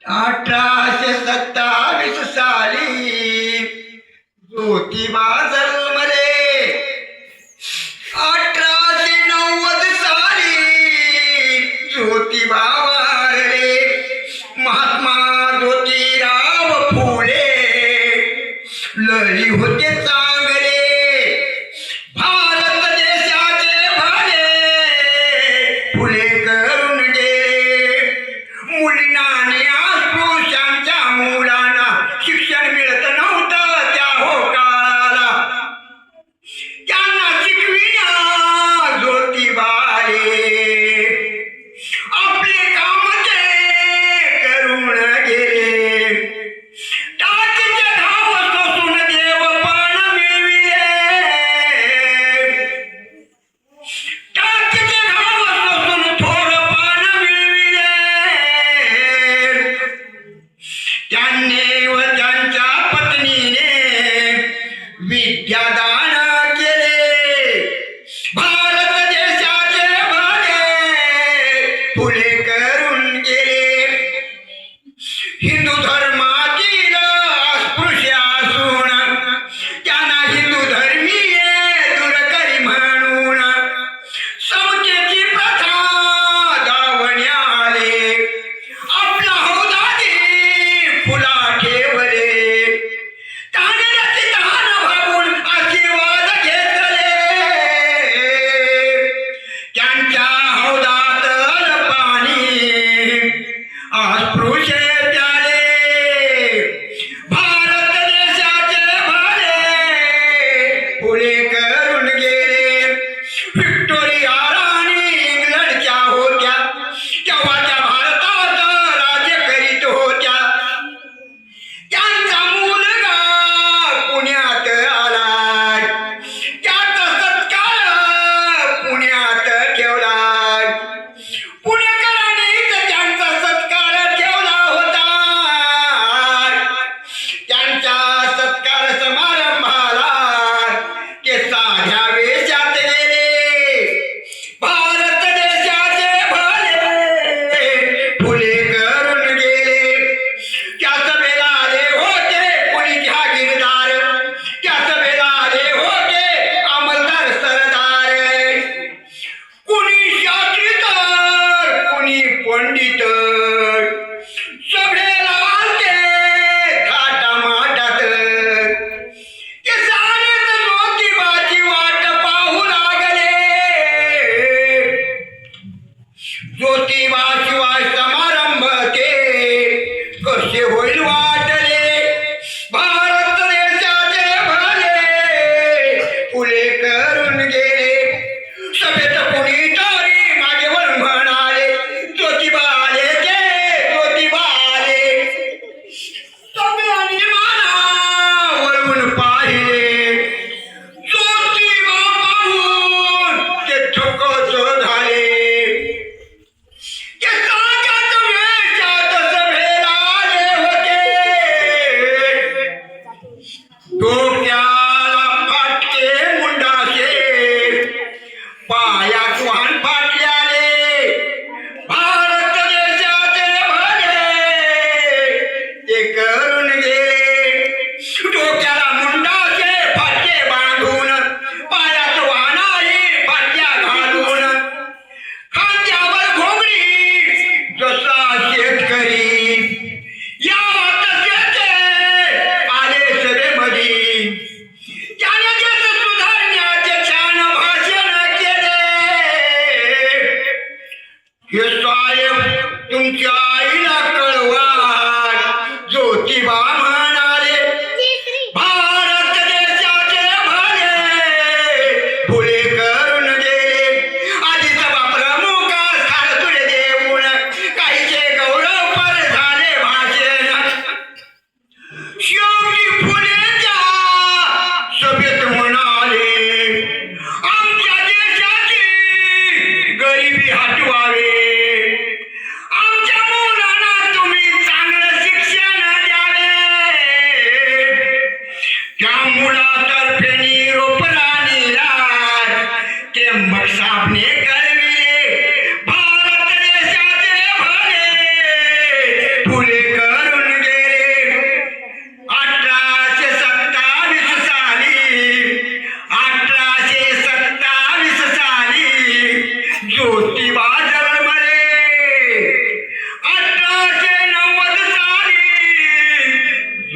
1827 साली ज्योतिबा जन्मले. 1890 साली ज्योतिबा वारले. महात्मा ज्योतिराव फुले लढी होते चांगले. भारत देशाचे भाले फुले करून गेले. मुलींना आणि पुरुषांच्या मुलांना शिक्षण मिळत नव्हतं त्या हो काळाला. त्यांना शिकविण्या ज्योतिबाले आपले काम ते करून गेले. टाकीचे धाव सोसून देव पण मिळविले. टाकीचे धाव सोसून थोर पण मिळविले. त्यांनी व त्यांच्या पत्नीने विद्यादान केले. भारत देशाचे भाले फुले करून गेले. हिंदू धर्मातील अस्पृश्य असून त्यांना हिंदू धर्मीय दूरकरी म्हणून समतेची प्रथा दावण्याले. आपला हौदादी फुला ठेवले. तांदळाचे तहान भागून आशीर्वाद घेतले. त्यांच्या हौदात पाणी अस्पृश्य प्याले. भारत देशाचे भाले फुले करून गेले. व्हिक्टोरिया राणी इंग्लंडच्या होत्या. तेव्हा त्या भारतात राज्य करीत होत्या. त्यांचा मुलगा पुण्यात आला. त्याचा सत्कार पुण्यात ठेवला. पुणेकरांनीच त्यांचा सत्कार ठेवला होता. त्यांच्या सत्कार समारंभाला ते साध्या वेशात गेले. भारत देशाचे भाले फुले करून गेले. त्या सभेला आले होते कोणी जहागीरदार. त्या सभेला आले होते अंमलदार सरदार. कुणी शास्त्री तर कुणी पंडित. सभेला आलते थाटामाटात. ते सारेच ज्योतिबाची वाट पाहू लागले. ज्योतिबाशिवाय समारंभ ते कसे होईल वाटले. भारत देशाचे भाले फुले करून गेले. सभेत कुणीतरी मागे वळून म्हणाले ज्योतिबा आले ते ज्योतिबा आले. सगळ्यांनी माना वळून पाहिले. ज्योतिबा पाहून ते थक्कच झाले. ते साध्याच वेशात सभेला आले होते. डोक्याला फाटके मुंडासे. पायात वाहन फाटल्याले. भारत देशाचे भाले ते करून गेले. डोक्याला मुंडासे फाटके बांधून. पायात वाहनारी फाटल्या घालून. खांद्यावर घोंगडी जसा शेतकरी. या तसेचे आले सभेमध्ये. त्याने देश सुधारण्याचे छान भाषण केले. हे साहेब तुमच्या आईला कळवा. ज्योतिबा म्हणाले भारत देशाचे भाले फुले करून गेले. आधी सभा प्रमुख सारथुले देऊन काहीचे गौरवपर झाले भाषण. शेवटी फुलेच्या सभेत म्हणाले आमच्या देशाची गरिबी हटवावी. आमच्या मुलांना तुम्ही चांगलं शिक्षण द्यावे. त्या मुलातर्फे निरोप राणीला ते मग सापणे करविले.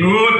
तू